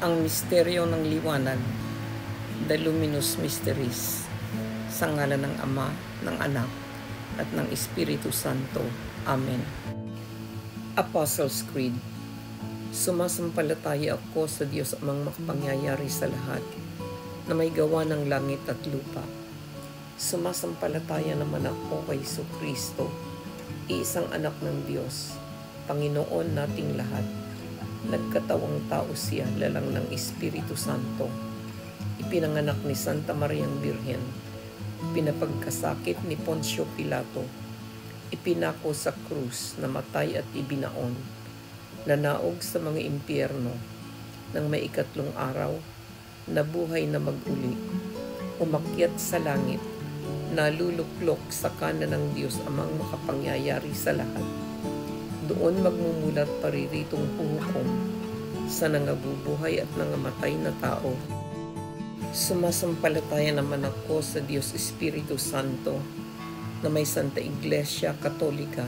Ang misteryo ng liwanag, the luminous mysteries, sa ngalan ng Ama, ng Anak, at ng Espiritu Santo. Amen. Apostles' Creed. Sumasampalataya ako sa Diyos amang makapangyayari sa lahat, na may gawa ng langit at lupa. Sumasampalataya naman ako kay Jesucristo, iisang anak ng Diyos, Panginoon nating lahat. Nagkatawang tao siya, lalang ng Espiritu Santo. Ipinanganak ni Santa Mariang Birhen. Pinapagkasakit ni Poncio Pilato. Ipinako sa krus, namatay at ibinaon. Nanaog sa mga impyerno. Nang may ikatlong araw, nabuhay na mag-uli. Umakyat sa langit. Naluluklok sa kanan ng Diyos amang makapangyayari sa lahat. Doon magmumulat pariritong puhukom sa nangabubuhay at nangamatay na tao. Sumasampalataya naman ako sa Diyos Espiritu Santo, na may Santa Iglesia Katolika,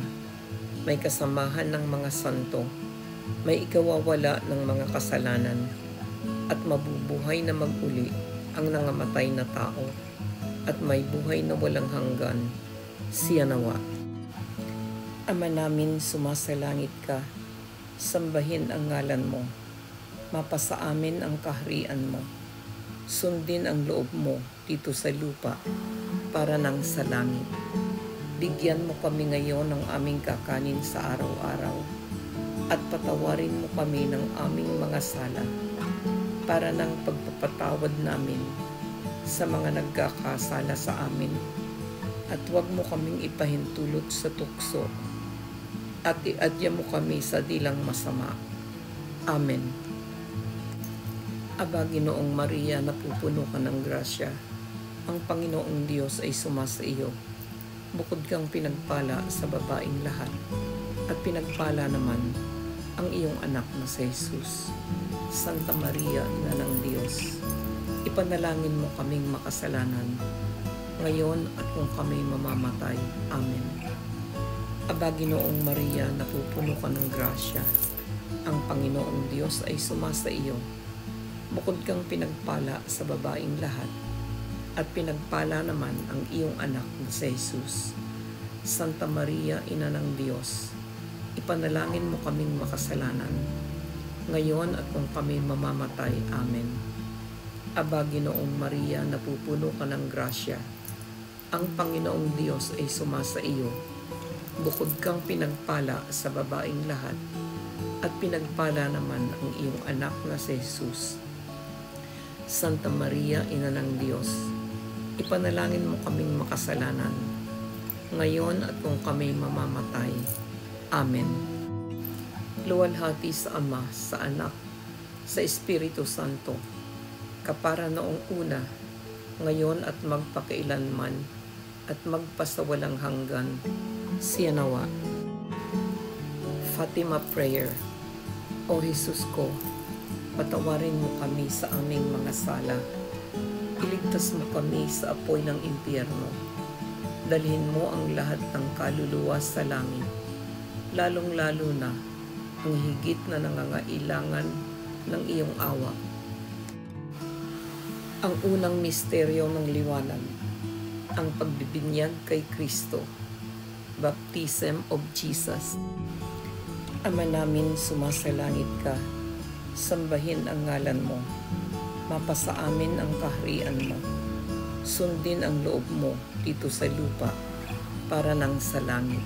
may kasamahan ng mga santo, may ikawawala ng mga kasalanan, at mabubuhay na mag-uli ang nangamatay na tao, at may buhay na walang hanggan. Siya nawa. Ama namin, sumasalangit ka, sambahin ang ngalan mo, mapasa amin ang kaharian mo, sundin ang loob mo dito sa lupa para nang sa langit. Bigyan mo kami ngayon ng aming kakanin sa araw-araw, at patawarin mo kami ng aming mga sala, para nang pagpapatawad namin sa mga nagkakasala sa amin, at huwag mo kaming ipahintulot sa tukso, at iadya mo kami sa dilang masama. Amen. Aba, Ginoong Maria, napupuno ka ng grasya. Ang Panginoong Diyos ay sumasa iyo. Bukod kang pinagpala sa babaeng lahat, at pinagpala naman ang iyong anak na si Jesus. Santa Maria, Ina ng Diyos, ipanalangin mo kaming makasalanan, ngayon at kung kami mamamatay. Amen. Aba, Ginoong Maria, napupuno ka ng grasya. Ang Panginoong Diyos ay sumasa iyo. Bukod kang pinagpala sa babaeng lahat, at pinagpala naman ang iyong anak na si Jesus. Santa Maria, Ina ng Diyos, ipanalangin mo kaming makasalanan, ngayon at kung kami mamamatay. Amen. Aba, Ginoong Maria, napupuno ka ng grasya. Ang Panginoong Diyos ay sumasa iyo. Bukod kang pinagpala sa babaeng lahat, at pinagpala naman ang iyong anak na si Jesus. Santa Maria, Ina ng Diyos, ipanalangin mo kaming makasalanan, ngayon at kung kami mamamatay. Amen. Luwalhati sa Ama, sa Anak, sa Espiritu Santo, kapara noong una, ngayon at magpakailanman, at magpasawalang hanggan. Siya nawa. Fatima Prayer. O Jesus ko, patawarin mo kami sa aming mga sala. Iligtas mo kami sa apoy ng impyerno. Dalhin mo ang lahat ng kaluluwa sa langit, lalong-lalo na ang higit na nangangailangan ng iyong awa. Ang unang misteryo ng liwanag, ang pagbibinyag kay Kristo. Baptism of Jesus. Ama namin, sumasalangit ka, sambahin ang ngalan mo, mapasa amin ang kaharian mo, sundin ang loob mo dito sa lupa para nang sa langit.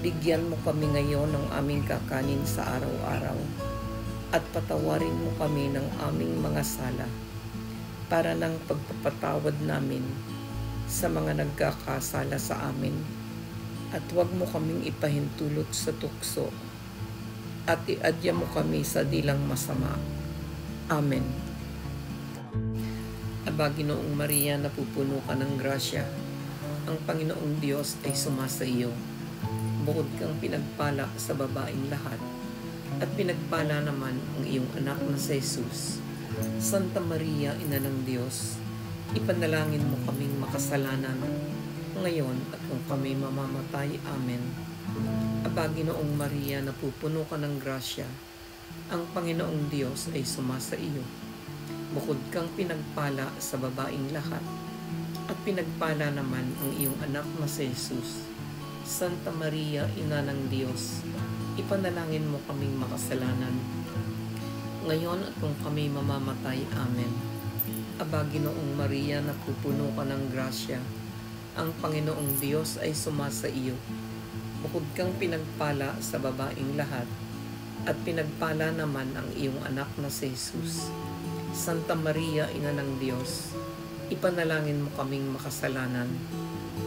Bigyan mo kami ngayon ng aming kakanin sa araw-araw, at patawarin mo kami ng aming mga sala, para nang pagpapatawad namin sa mga nagkakasala sa amin, at huwag mo kaming ipahintulot sa tukso, at iadya mo kami sa dilang masama. Amen. Aba, Ginoong Maria, napupuno ka ng grasya. Ang Panginoong Diyos ay sumasa iyo. Bukod kang pinagpala sa babaeng lahat, at pinagpala naman ang iyong anak na si Jesus. Santa Maria, Ina ng Diyos, ipanalangin mo kaming makasalanan, ngayon at kung kami mamamatay. Amen. Aba, Ginoong Maria, napupuno ka ng grasya. Ang Panginoong Diyos ay sumasa iyo. Bukod kang pinagpala sa babaing lahat, at pinagpala naman ang iyong anak na si Jesus. Santa Maria, Ina ng Diyos, ipanalangin mo kaming makasalanan, ngayon at kung kami mamamatay. Amen. Aba, Ginoong Maria, napupuno ka ng grasya, ang Panginoong Diyos ay sumasa iyo. Bukod kang pinagpala sa babaing lahat, at pinagpala naman ang iyong anak na si Jesus. Santa Maria, Ina ng Diyos, ipanalangin mo kaming makasalanan,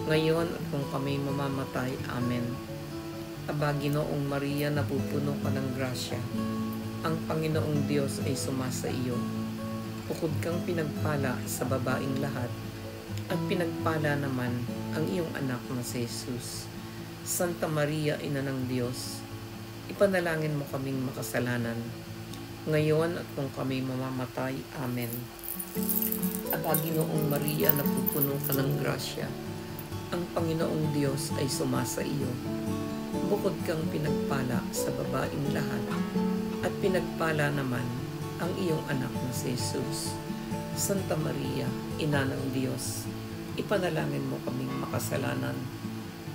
ngayon at kung kami mamamatay. Amen. Aba, Ginoong Maria, napupuno ka ng grasya, ang Panginoong Diyos ay sumasa iyo. Bukod kang pinagpala sa babaing lahat, at pinagpala naman ang iyong anak na si Jesus. Santa Maria, Ina ng Diyos, ipanalangin mo kaming makasalanan, ngayon at kung kami mamamatay. Amen. Aba, Ginoong Maria, napupuno ka ng grasya, ang Panginoong Diyos ay sumasa iyo. Bukod kang pinagpala sa babaing lahat, at pinagpala naman ang iyong anak na si Jesus. Santa Maria, Ina ng Diyos, ipanalangin mo kaming makasalanan,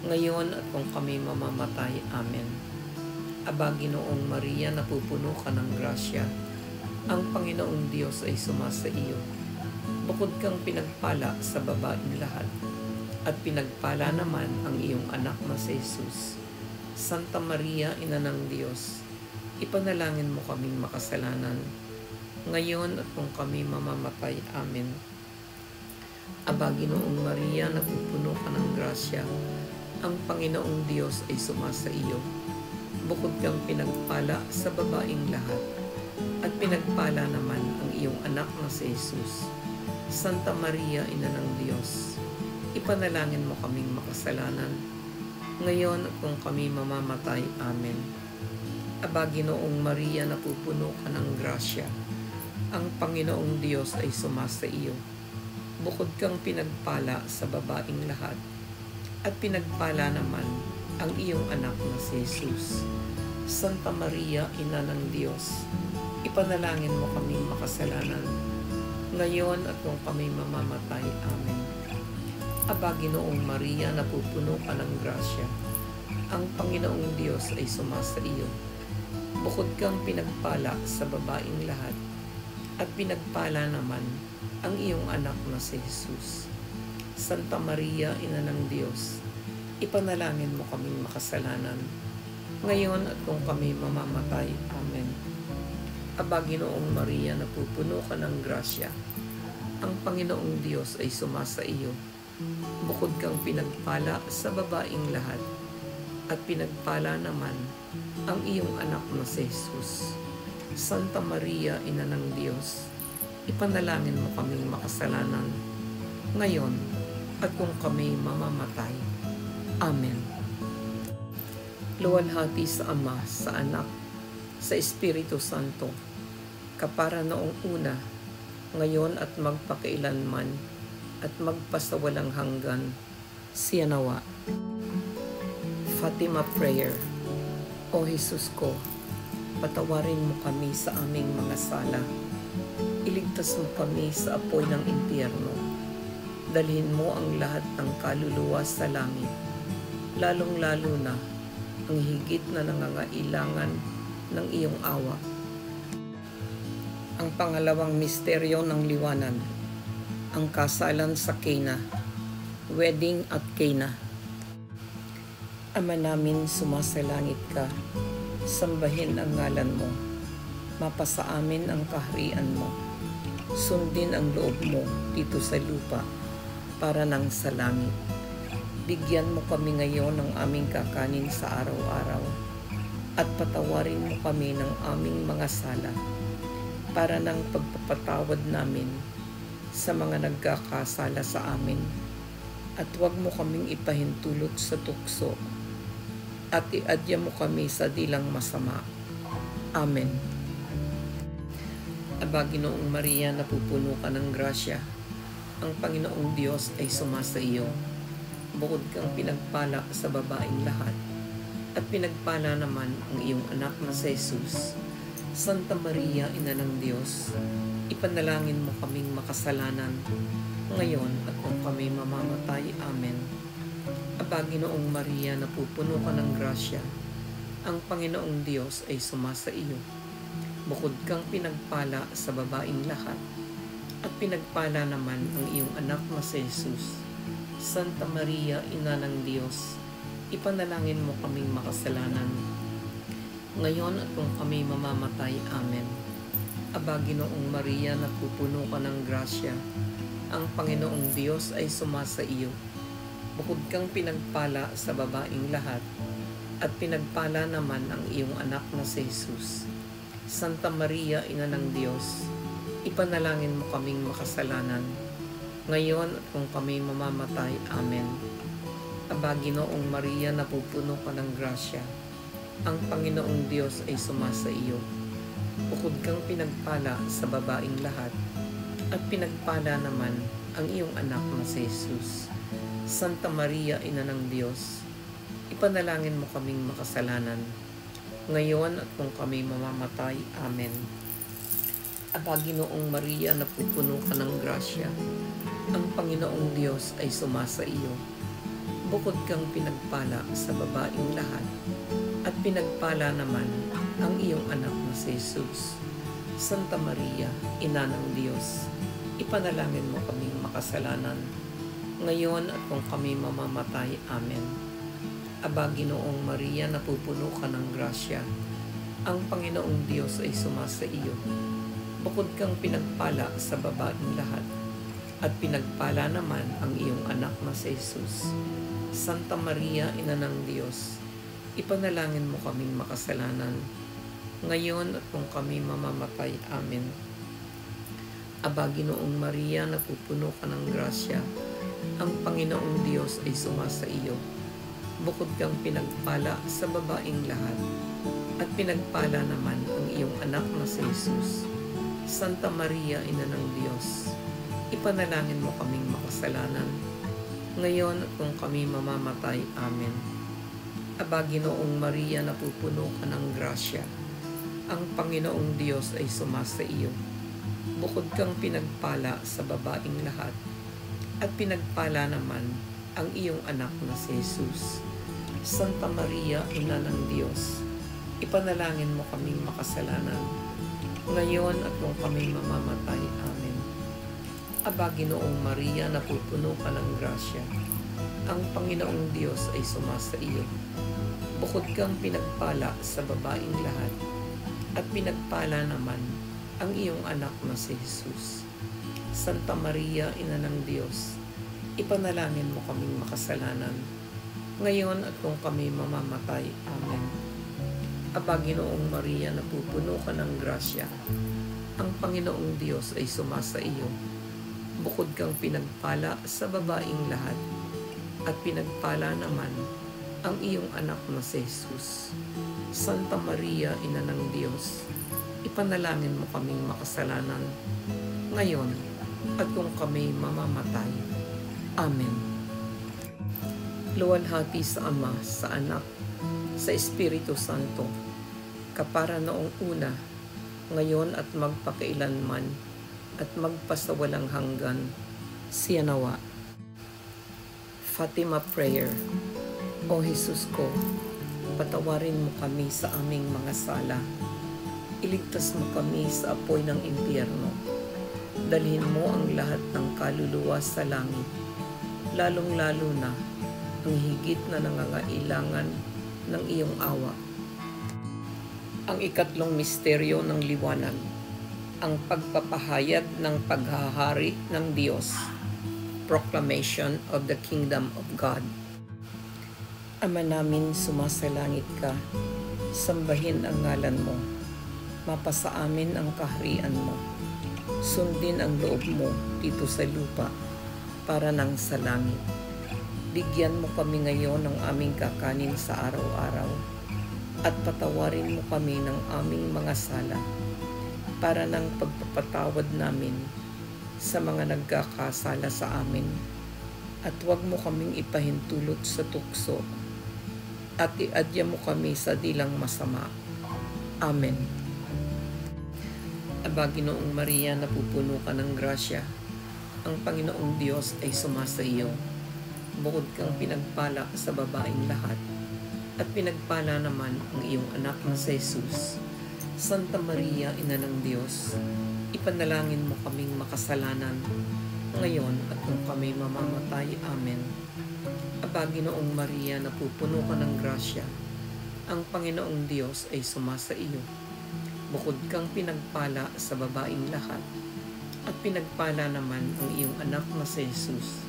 ngayon at kung kami mamamatay. Amen. Aba, Ginoong Maria, napupuno ka ng grasya, ang Panginoong Diyos ay sumasa iyo. Bukod kang pinagpala sa babaing lahat, at pinagpala naman ang iyong anak na si Jesus. Santa Maria, Ina ng Diyos, ipanalangin mo kaming makasalanan, ngayon at kung kami mamamatay. Amen. Aba, Ginoong Maria, napupuno ka ng grasya, ang Panginoong Diyos ay sumasa iyo. Bukod kang pinagpala sa babaing lahat, at pinagpala naman ang iyong anak na si Jesus. Santa Maria, Ina ng Diyos, ipanalangin mo kaming makasalanan, ngayon at kung kami mamamatay. Amen. Aba, Ginoong Maria, napupuno ka ng grasya, ang Panginoong Diyos ay sumasa iyo. Bukod kang pinagpala sa babaing lahat, at pinagpala naman ang iyong anak na si Jesus. Santa Maria, Ina ng Diyos, ipanalangin mo kaming makasalanan, ngayon at kung kami mamamatay. Amen. Aba, Ginoong Maria, napupuno ka ng grasya, ang Panginoong Diyos ay sumasa iyo. Bukod kang pinagpala sa babaing lahat, at pinagpala naman ang iyong anak na si Jesus. Santa Maria, Ina ng Diyos, ipanalangin mo kaming makasalanan, ngayon at kung kami mamamatay. Amen. Aba, Ginoong Maria, napupuno ka ng grasya, ang Panginoong Diyos ay sumasa iyo. Bukod kang pinagpala sa babaing lahat, at pinagpala naman ang iyong anak na si Jesus. Santa Maria, Ina ng Diyos, ipanalangin mo kaming makasalanan, ngayon at kung kami mamamatay. Amen. Luwalhati sa Ama, sa Anak, sa Espiritu Santo, kapara noong una, ngayon at magpakailanman, at magpasawalang hanggan. Siya nawa. Fatima Prayer. O Jesus ko, patawarin mo kami sa aming mga sala. Iligtas mo kami sa apoy ng impyerno. Dalhin mo ang lahat ng kaluluwa sa langit, lalong-lalo na ang higit na nangangailangan ng iyong awa. Ang pangalawang misteryo ng liwanag, ang kasalan sa Cana, wedding at Cana. Ama namin, sumasalangit ka, sambahin ang ngalan mo, mapasa amin ang kaharian mo, sundin ang loob mo dito sa lupa para nang sa langit. Bigyan mo kami ngayon ng aming kakanin sa araw-araw, at patawarin mo kami ng aming mga sala, para ng pagpapatawad namin sa mga nagkakasala sa amin, at huwag mo kaming ipahintulot sa tukso, at iadya mo kami sa dilang masama. Amen. Aba, Ginoong Maria, napupuno ka ng grasya, ang Panginoong Diyos ay sumasa iyo. Bukod kang pinagpala sa babaing lahat, at pinagpala naman ang iyong anak na si Jesus. Santa Maria, Ina ng Diyos, ipanalangin mo kaming makasalanan, ngayon at kung kami mamamatay. Amen. Aba, Ginoong Maria, napupuno ka ng grasya, ang Panginoong Diyos ay sumasa iyo. Bukod kang pinagpala sa babaing lahat, at pinagpala naman ang iyong anak na si Jesus. Santa Maria, Ina ng Diyos, ipanalangin mo kaming makasalanan, ngayon at kung kami mamamatay. Amen. Aba, Ginoong Maria, napupuno ka ng grasya, ang Panginoong Diyos ay sumasa iyo. Bukod kang pinagpala sa babaing lahat, at pinagpala naman ang iyong anak na si Jesus. Santa Maria, Ina ng Diyos, ipanalangin mo kaming makasalanan, ngayon at kung kami mamamatay. Amen. Aba, Ginoong Maria, napupuno ka ng grasya, ang Panginoong Diyos ay sumasa iyo. Bukod kang pinagpala sa babaing lahat, at pinagpala naman ang iyong anak na si Jesus. Santa Maria, Ina ng Diyos, ipanalangin mo kaming makasalanan, ngayon at kung kami mamamatay. Amen. Aba, Ginoong Maria, napupuno ka ng grasya, ang Panginoong Diyos ay sumasa iyo. Bukod kang pinagpala sa babaing lahat, at pinagpala naman ang iyong anak na si Jesus. Santa Maria, Ina ng Diyos, ipanalangin mo kaming makasalanan, ngayon at kung kami mamamatay. Amen. Aba, Ginoong Maria, napupuno ka ng grasya, ang Panginoong Diyos ay sumasa iyo. Bukod kang pinagpala sa babaing lahat, at pinagpala naman ang iyong anak na si Jesus. Santa Maria, Ina ng Diyos, ipanalangin mo kaming makasalanan, ngayon at kung kami mamamatay. Amen. Aba, Ginoong Maria, napupuno ka ng grasya, ang Panginoong Diyos ay sumasa iyo. Bukod kang pinagpala sa babaing lahat, at pinagpala naman ang iyong anak na si Jesus. Santa Maria, Ina ng Diyos, ipanalangin mo kaming makasalanan, ngayon at kung kami mamamatay. Amen. Aba, Ginoong Maria, napupuno ka ng grasya, ang Panginoong Diyos ay sumasa iyo. Bukod kang pinagpala sa babaing lahat, at pinagpala naman ang iyong anak na si Jesus. Santa Maria, Ina ng Diyos, ipanalangin mo kaming makasalanan, ngayon at kung kami mamamatay. Amen. Aba, Ginoong Maria, napupuno ka ng grasya, ang Panginoong Diyos ay sumasa iyo. Bukod kang pinagpala sa babaing lahat, at pinagpala naman ang iyong anak na si Jesus. Santa Maria, Ina ng Diyos, ipanalangin mo kaming makasalanan, ngayon at kung kami mamamatay. Amen. Aba, Ginoong Maria, napupuno ka ng grasya, ang Panginoong Diyos ay sumasa iyo. Bukod kang pinagpala sa babaing lahat, at pinagpala naman ang iyong anak na si Jesus. Santa Maria, Ina ng Diyos, ipanalangin mo kaming makasalanan, ngayon at kung kami mamamatay. Amen. Luwalhati sa Ama, sa Anak, sa Espiritu Santo, kapara noong una, ngayon at magpakailanman, at magpasawalang hanggan. Siya nawa. Fatima Prayer. O Jesus ko, patawarin mo kami sa aming mga sala. Iligtas mo kami sa apoy ng impyerno. Dalhin mo ang lahat ng kaluluwa sa langit, lalong-lalo na ang higit na nangangailangan ng iyong awa. Ang ikatlong misteryo ng liwanag, ang pagpapahayag ng paghahari ng Diyos. Proclamation of the Kingdom of God. Ama namin, sumasalangit ka, sambahin ang ngalan mo, mapasa amin ang kaharian mo, sundin ang loob mo dito sa lupa para nang sa langit. Bigyan mo kami ngayon ng aming kakanin sa araw-araw, at patawarin mo kami ng aming mga sala, para nang pagpapatawad namin sa mga nagkakasala sa amin, at huwag mo kaming ipahintulot sa tukso, at iadya mo kami sa dilang masama. Amen. Aba, Ginoong Maria, napupuno ka ng grasya. Ang Panginoong Diyos ay sumasa iyo. Bukod kang pinagpala sa babaeng lahat, at pinagpala naman ang iyong anak na si Jesus. Santa Maria, Ina ng Diyos, ipanalangin mo kaming makasalanan, ngayon at kung kami mamamatay. Amen. Aba, Ginoong Maria, napupuno ka ng grasya. Ang Panginoong Diyos ay sumasa iyo. Bukod kang pinagpala sa babaeng lahat, at pinagpala naman ang iyong anak na si Jesus.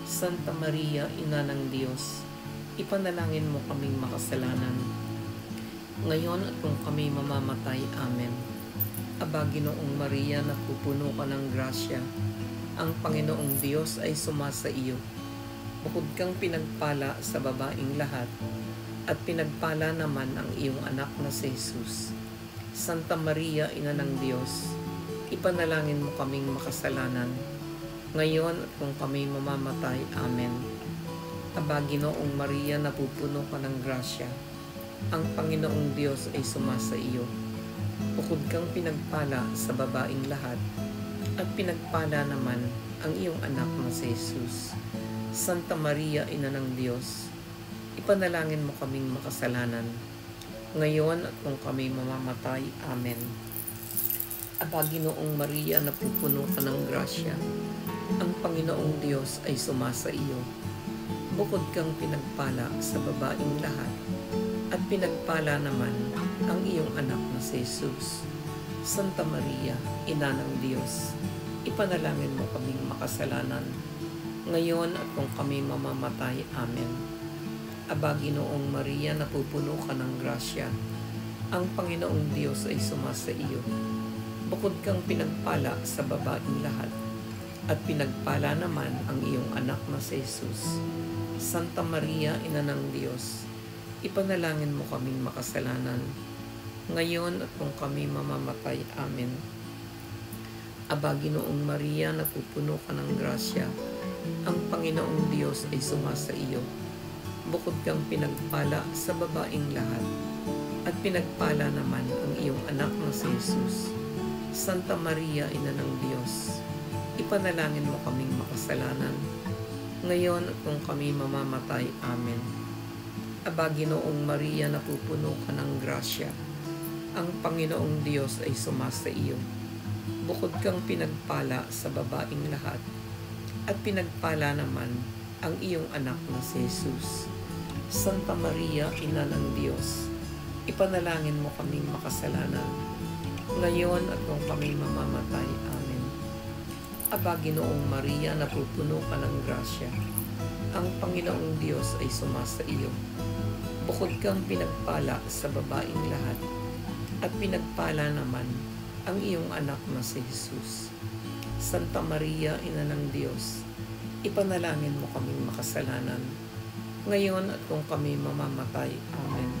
Santa Maria, Ina ng Diyos, ipanalangin mo kaming makasalanan, ngayon at kung kami mamamatay. Amen. Aba, Ginoong Maria, napupuno ka ng grasya. Ang Panginoong Diyos ay sumasa iyo. Bukod kang pinagpala sa babaeng lahat, at pinagpala naman ang iyong anak na si Jesus. Santa Maria, Ina ng Diyos, ipanalangin mo kaming makasalanan, ngayon at kung kami mamamatay. Amen. Aba, Ginoong Maria, napupuno ka ng grasya. Ang Panginoong Diyos ay sumasa iyo. Bukod kang pinagpala sa babaeng lahat, at pinagpala naman ang iyong anak na si Jesus. Santa Maria, Ina ng Diyos, ipanalangin mo kaming makasalanan, ngayon at kung kami mamamatay. Amen. Aba, Ginoong Maria, napupuno ka ng grasya. Ang Panginoong Diyos ay sumasa iyo. Bukod kang pinagpala sa babaeng lahat, at pinagpala naman ang iyong anak na si Jesus. Santa Maria, Ina ng Diyos, ipanalangin mo kaming makasalanan, ngayon at kung kami mamamatay. Amen. Aba, Ginoong Maria, napupuno ka ng grasya. Ang Panginoong Diyos ay sumasa iyo. Bukod kang pinagpala sa babaeng lahat, at pinagpala naman ang iyong anak na si Jesus. Santa Maria, Ina ng Diyos, ipanalangin mo kaming makasalanan, ngayon at kung kami mamamatay. Amen. Aba, Ginoong Maria, napupuno ka ng grasya. Ang Panginoong Diyos ay sumasa iyo. Bukod kang pinagpala sa babaeng lahat, at pinagpala naman ang iyong anak na si Jesus. Santa Maria, Ina ng Diyos, ipanalangin mo kaming makasalanan, ngayon at kung kami mamamatay. Amen. Aba, Ginoong Maria, napupuno ka ng grasya. Ang Panginoong Diyos ay sumasa iyo. Bukod kang pinagpala sa babaeng lahat, at pinagpala naman ang iyong anak na si Jesus. Santa Maria, Ina ng Diyos, ipanalangin mo kaming makasalanan, ngayon at kung kami mamamatay. Amen. Aba, Ginoong Maria, napupuno ka ng grasya. Ang Panginoong Diyos ay sumasa iyo. Bukod kang pinagpala sa babaeng lahat, at pinagpala naman ang iyong anak na si Jesus. Santa Maria, Ina ng Diyos, ipanalangin mo kaming makasalanan, ngayon at kung kami mamamatay. Amen.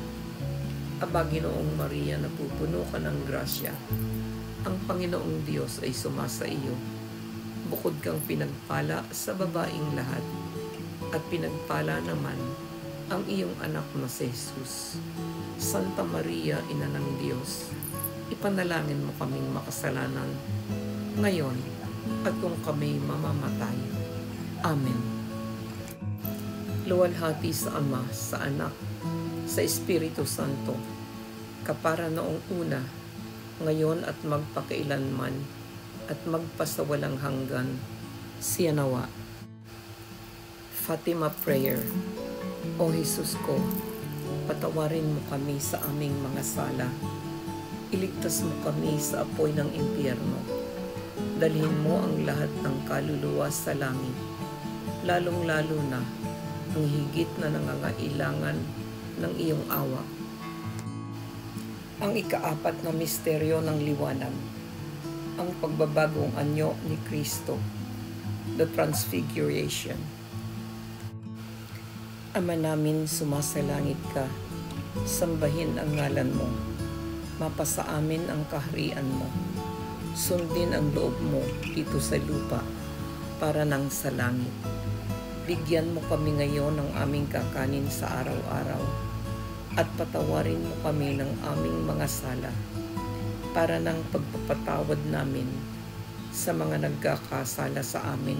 Aba, Ginoong Maria, napupuno ka ng grasya. Ang Panginoong Diyos ay sumasa iyo. Bukod kang pinagpala sa babaeng lahat, at pinagpala naman ang iyong anak na si Jesus. Santa Maria, Ina ng Diyos, ipanalangin mo kaming makasalanan, ngayon at kung kami mamamatay. Amen. Luwalhati sa Ama, sa Anak, sa Espiritu Santo, kapara noong una, ngayon at magpakailanman, at magpasawalang hanggan. Siya nawa. Fatima Prayer. O Jesus ko, patawarin mo kami sa aming mga sala. Iligtas mo kami sa apoy ng impyerno. Dalhin mo ang lahat ng kaluluwa sa langit, lalong-lalo na ang higit na nangangailangan ng iyong awa. Ang ikaapat na misteryo ng liwanag, ang pagbabagong anyo ni Kristo, the Transfiguration. Ama namin, sumasalangit ka, sambahin ang ngalan mo, mapasa amin ang kaharian mo, sundin ang loob mo dito sa lupa para nang sa langit. Bigyan mo kami ngayon ng aming kakanin sa araw-araw, at patawarin mo kami ng aming mga sala, para ng pagpapatawad namin sa mga nagkakasala sa amin.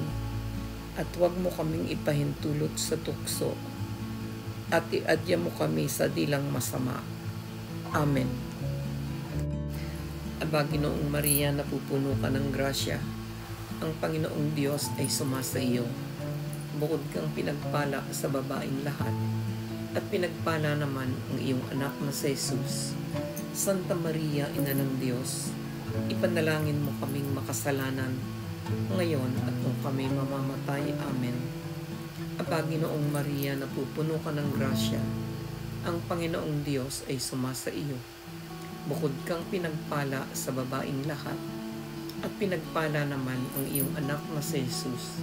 At huwag mo kaming ipahintulot sa tukso, at iadya mo kami sa dilang masama. Amen. Aba, Ginoong Maria, napupuno ka ng grasya. Ang Panginoong Diyos ay sumasa iyo. Bukod kang pinagpala sa babaeng lahat, at pinagpala naman ang iyong anak na si Jesus. Santa Maria, Ina ng Diyos, ipanalangin mo kaming makasalanan, ngayon at kung kami mamamatay. Amen. Aba, Ginoong Maria, napupuno ka ng grasya. Ang Panginoong Diyos ay sumasa iyo. Bukod kang pinagpala sa babaeng lahat, at pinagpala naman ang iyong anak na si Jesus.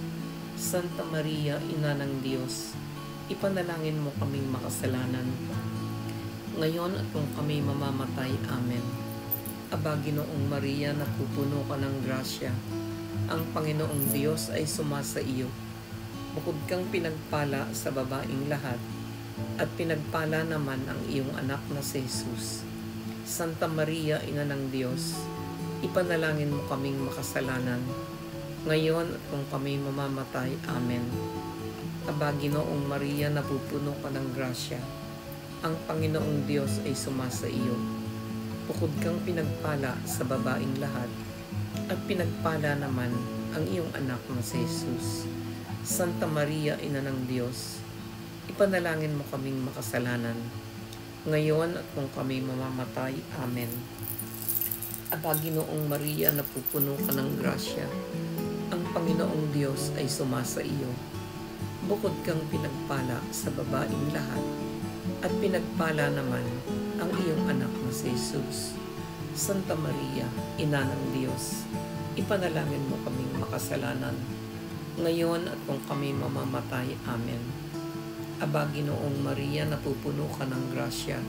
Santa Maria, Ina ng Diyos, ipanalangin mo kaming makasalanan, ngayon at kung kami mamamatay. Amen. Aba, Ginoong Maria, napupuno ka ng grasya. Ang Panginoong Diyos ay sumasa iyo. Bukod kang pinagpala sa babaeng lahat, at pinagpala naman ang iyong anak na si Jesus. Santa Maria, Ina ng Diyos, ipanalangin mo kaming makasalanan, ngayon at kung kami mamamatay. Amen. Aba, Ginoong Maria, napupuno ka ng grasya. Ang Panginoong Diyos ay sumasa iyo. Bukod kang pinagpala sa babaeng lahat, at pinagpala naman ang iyong anak na si Jesus. Santa Maria, Ina ng Diyos, ipanalangin mo kaming makasalanan, ngayon at kung kami mamamatay. Amen. Aba, Ginoong Maria, napupuno ka ng grasya. Ang Panginoong Diyos ay sumasa iyo. Bukod kang pinagpala sa babaeng lahat, at pinagpala naman ang iyong anak na si Jesus. Santa Maria, Ina ng Diyos, ipanalangin mo kaming makasalanan, ngayon at kung kami mamamatay. Amen. Aba, Ginoong Maria, napupuno ka ng grasya.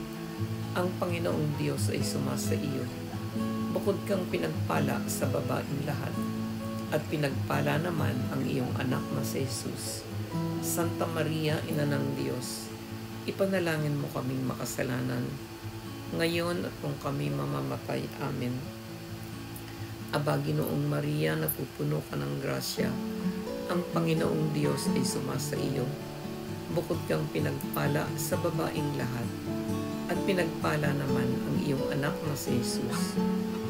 Ang Panginoong Diyos ay sumasa iyo. Bukod kang pinagpala sa babaeng lahat, at pinagpala naman ang iyong anak na si Jesus. Santa Maria, Ina ng Diyos, ipanalangin mo kaming makasalanan, ngayon at kung kami mamamatay. Amen. Aba, Ginoong Maria, napupuno ka ng grasya. Ang Panginoong Diyos ay sumasa iyo. Bukod kang pinagpala sa babaeng lahat, at pinagpala naman ang iyong anak na si Jesus.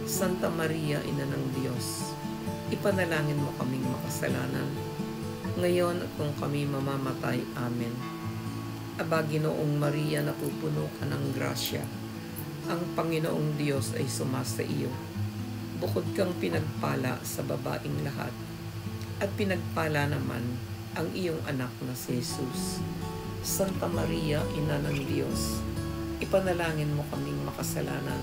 Santa Maria, Ina ng Diyos, ipanalangin mo kaming makasalanan, ngayon at kung kami mamamatay. Amen. Aba, Ginoong Maria, napupuno ka ng grasya. Ang Panginoong Diyos ay sumasa iyo. Bukod kang pinagpala sa babaeng lahat, at pinagpala naman ang iyong anak na si Jesus. Santa Maria, Ina ng Diyos, ipanalangin mo kaming makasalanan,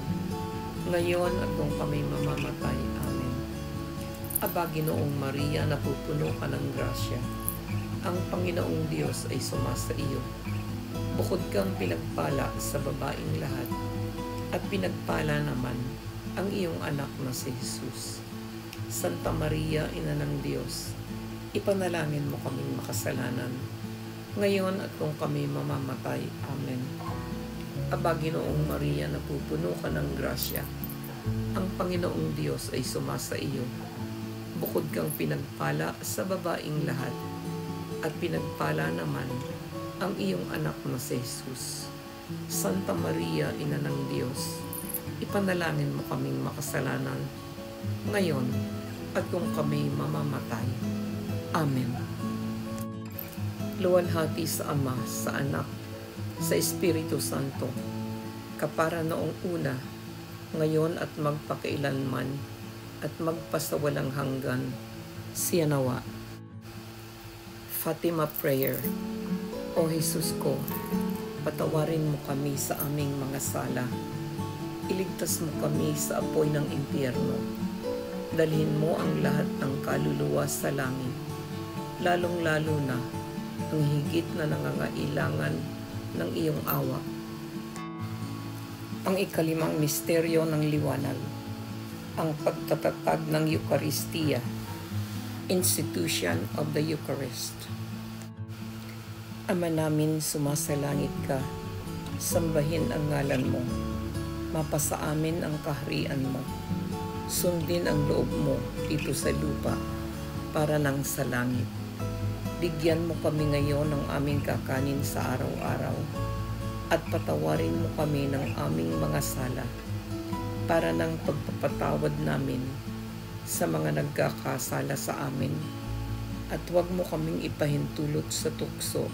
ngayon at kung kami mamamatay. Amen. Aba, Ginoong Maria, napupuno ka ng grasya. Ang Panginoong Diyos ay sumasa iyo. Bukod kang pinagpala sa babaeng lahat, at pinagpala naman ang iyong anak na si Jesus. Santa Maria, Ina ng Diyos, ipanalangin mo kaming makasalanan, ngayon at kung kami mamamatay. Amen. Aba, Ginoong Maria, napupuno ka ng grasya. Ang Panginoong Diyos ay sumasa iyo. Bukod kang pinagpala sa babaeng lahat, at pinagpala naman ang iyong anak na si Jesus. Santa Maria, Ina ng Diyos, ipanalangin mo kaming makasalanan, ngayon at kung kami mamamatay. Amen. Luwalhati sa Ama, sa Anak, sa Espiritu Santo, kapara noong una, ngayon at magpakailanman, at magpasawalang hanggan. Siya nawa. Fatima Prayer. O Jesus ko, patawarin mo kami sa aming mga sala. Iligtas mo kami sa apoy ng impyerno. Dalhin mo ang lahat ng kaluluwa sa langit, lalong-lalo na ang higit na nangangailangan ng iyong awa. Ang ikalimang misteryo ng liwanag, ang pagtatatag ng Eucharistia, Institution of the Eucharist. Ama namin, sumasalangit ka, sambahin ang ngalan mo, Mapasa amin ang kaharian mo. Sundin ang loob mo dito sa lupa para nang sa langit. Bigyan mo kami ngayon ng aming kakanin sa araw-araw at patawarin mo kami ng aming mga sala para ng pagpapatawad namin sa mga nagkakasala sa amin, at huwag mo kaming ipahintulot sa tukso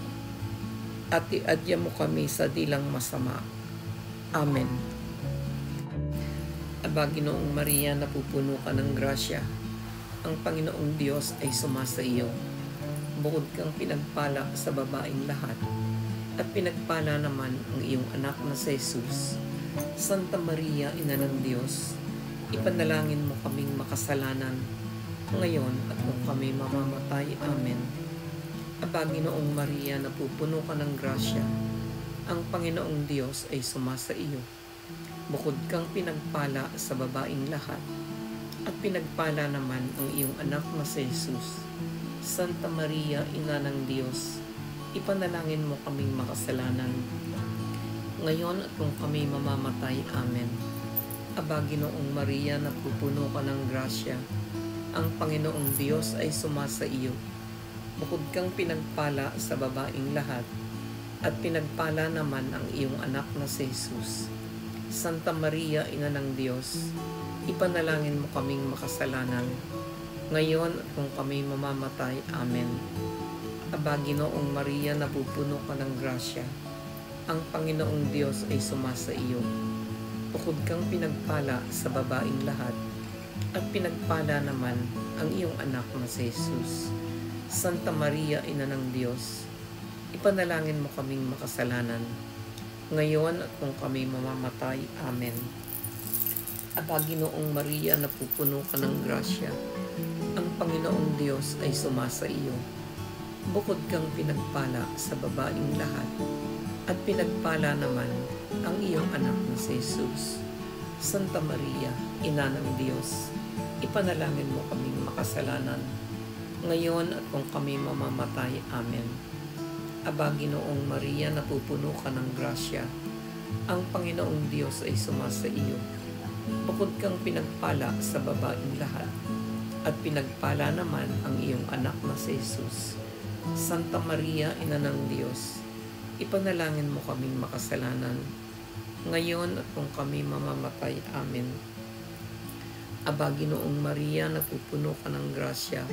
at iadya mo kami sa dilang masama. Amen. Aba, Ginoong Maria, napupuno ka ng grasya. Ang Panginoong Diyos ay sumasa iyo. Bukod kang pinagpala sa babaeng lahat, at pinagpala naman ang iyong anak na si Jesus. Santa Maria, Ina ng Diyos, ipanalangin mo kaming makasalanan, ngayon at kung kami mamamatay. Amen. Aba, Ginoong Maria, napupuno ka ng grasya. Ang Panginoong Diyos ay sumasa iyo. Bukod kang pinagpala sa babaeng lahat, at pinagpala naman ang iyong anak na si Jesus. Santa Maria, Ina ng Diyos, ipanalangin mo kaming makasalanan, ngayon at kung kami mamamatay. Amen. Aba, Ginoong Maria, napupuno ka ng grasya. Ang Panginoong Diyos ay sumasa iyo. Bukod kang pinagpala sa babaeng lahat, at pinagpala naman ang iyong anak na si Jesus. Santa Maria, Ina ng Diyos, ipanalangin mo kaming makasalanan, ngayon at kung kami mamamatay. Amen. Aba, Ginoong Maria, napupuno ka ng grasya. Ang Panginoong Diyos ay sumasa iyo. Bukod kang pinagpala sa babaeng lahat, at pinagpala naman ang iyong anak na si Jesus. Santa Maria, Ina ng Diyos, ipanalangin mo kaming makasalanan, ngayon at kung kami mamamatay. Amen. Aba, Ginoong Maria, napupuno ka ng grasya. Ang Panginoong Diyos ay sumasa iyo. Bukod kang pinagpala sa babaeng lahat, at pinagpala naman ang iyong anak na si Jesus. Santa Maria, Ina ng Diyos, ipanalangin mo kaming makasalanan, ngayon at kung kami mamamatay. Amen. Aba, Ginoong Maria, napupuno ka ng grasya. Ang Panginoong Diyos ay sumasa iyo. Bukod kang pinagpala sa babaeng lahat, at pinagpala naman ang iyong anak na si Jesus. Santa Maria, Ina ng Diyos, ipanalangin mo kaming makasalanan, ngayon at kung kami mamamatay. Amen. Aba, Ginoong Maria, napupuno ka ng grasya.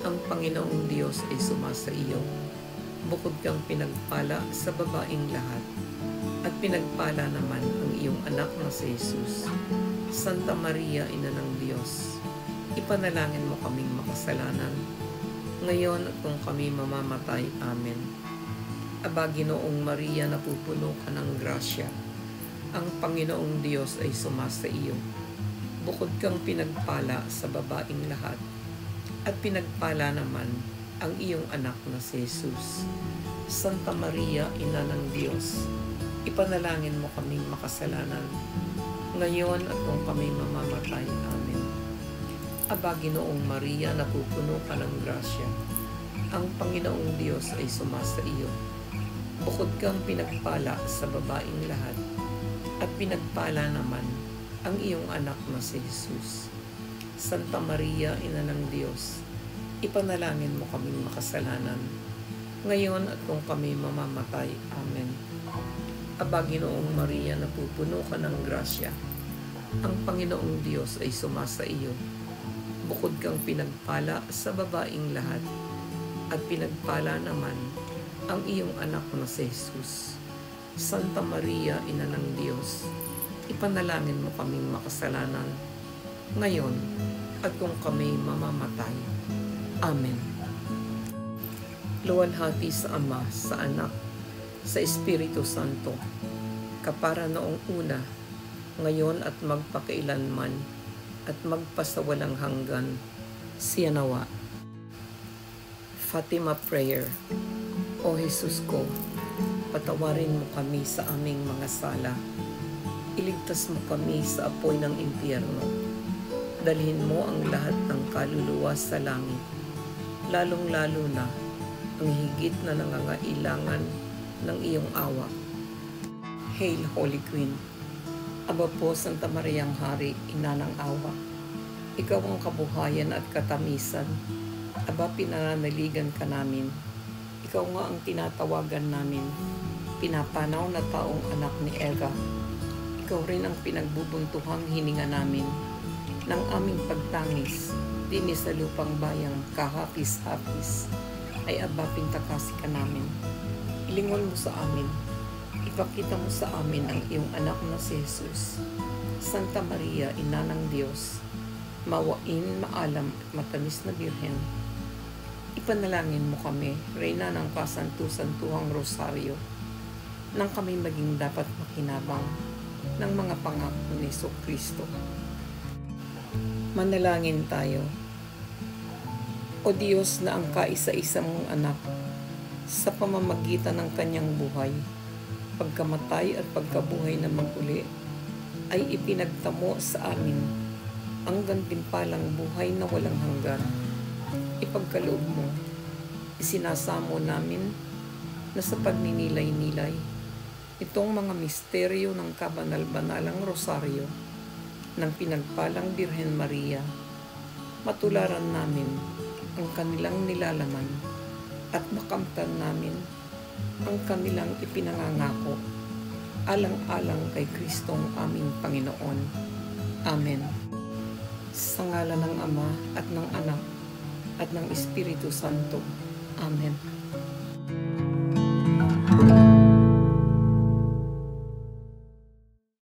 Ang Panginoong Diyos ay sumasa iyo. Bukod kang pinagpala sa babaeng lahat, at pinagpala naman ang iyong anak na si Jesus. Santa Maria, Ina ng Diyos, ipanalangin mo kaming makasalanan, ngayon at kung kami mamamatay. Amen. Aba, Ginoong Maria, napupuno ka ng grasya. Ang Panginoong Diyos ay sumasa iyo. Bukod kang pinagpala sa babaeng lahat, at pinagpala naman ang iyong anak na si Jesus. Santa Maria, Ina ng Diyos, ipanalangin mo kaming makasalanan, ngayon at kung kami mamamatay. Amen. Aba, Ginoong Maria, napupuno ka ng grasya. Ang Panginoong Diyos ay sumasa iyo. Bukod kang pinagpala sa babaeng lahat, at pinagpala naman ang iyong anak na si Jesus. Santa Maria, Ina ng Diyos, ipanalangin mo kaming makasalanan, ngayon at kung kami mamamatay. Amen. Aba, Ginoong Maria, napupuno ka ng grasya. Ang Panginoong Diyos ay sumasa iyo. Bukod kang pinagpala sa babaeng lahat, at pinagpala naman ang iyong anak na si Jesus. Santa Maria, Ina ng Diyos, ipanalangin mo kaming makasalanan, ngayon at kung kami mamamatay. Amen. Luwalhati sa Ama, sa Anak, sa Espiritu Santo, kapara noong una, ngayon at magpakailanman, at magpasawalang hanggan. Siya nawa. Fatima Prayer. O Jesus ko, patawarin mo kami sa aming mga sala. Iligtas mo kami sa apoy ng impyerno. Dalhin mo ang lahat ng kaluluwa sa langit, lalong-lalo na ang higit na nangangailangan ng iyong awa. Hail, Holy Queen. Aba po, Santa Mariang Hari, Ina ng Awa, Ikaw ang kabuhayan at katamisan. Aba, pinananaligan ka namin. Ikaw nga ang tinatawagan namin. Pinapanaw na taong anak ni Eva. Ikaw rin ang pinagbubuntuhang hininga namin ng aming pagtangis, dini sa lupang bayang kahapis-hapis, ay aba pintakasi ka namin. Ilingon mo sa amin, ipakita mo sa amin ang iyong anak na si Jesus. Santa Maria, Ina ng Diyos, mawain, maalam at matamis na Birhen, ipanalangin mo kami, Reyna ng Kasantu-Santuhang Rosaryo, nang kami maging dapat makinabang ng mga pangako ni Jesucristo. Manalangin tayo. O Diyos na ang kaisa-isa mong anak, sa pamamagitan ng kanyang buhay, pagkamatay at pagkabuhay na maguli, ay ipinagtamo sa amin ang gantimpalang buhay na walang hanggan. Ipagkaloob mo, isinasamo namin na sa pagninilay-nilay itong mga misteryo ng kabanal-banalang rosaryo ng pinagpalang Birhen Maria, matularan namin ang kanilang nilalaman at makamtan namin ang kanilang ipinangangako alang-alang kay Kristong aming Panginoon. Amen. Sa ngalan ng Ama at ng Anak at ng Espiritu Santo. Amen.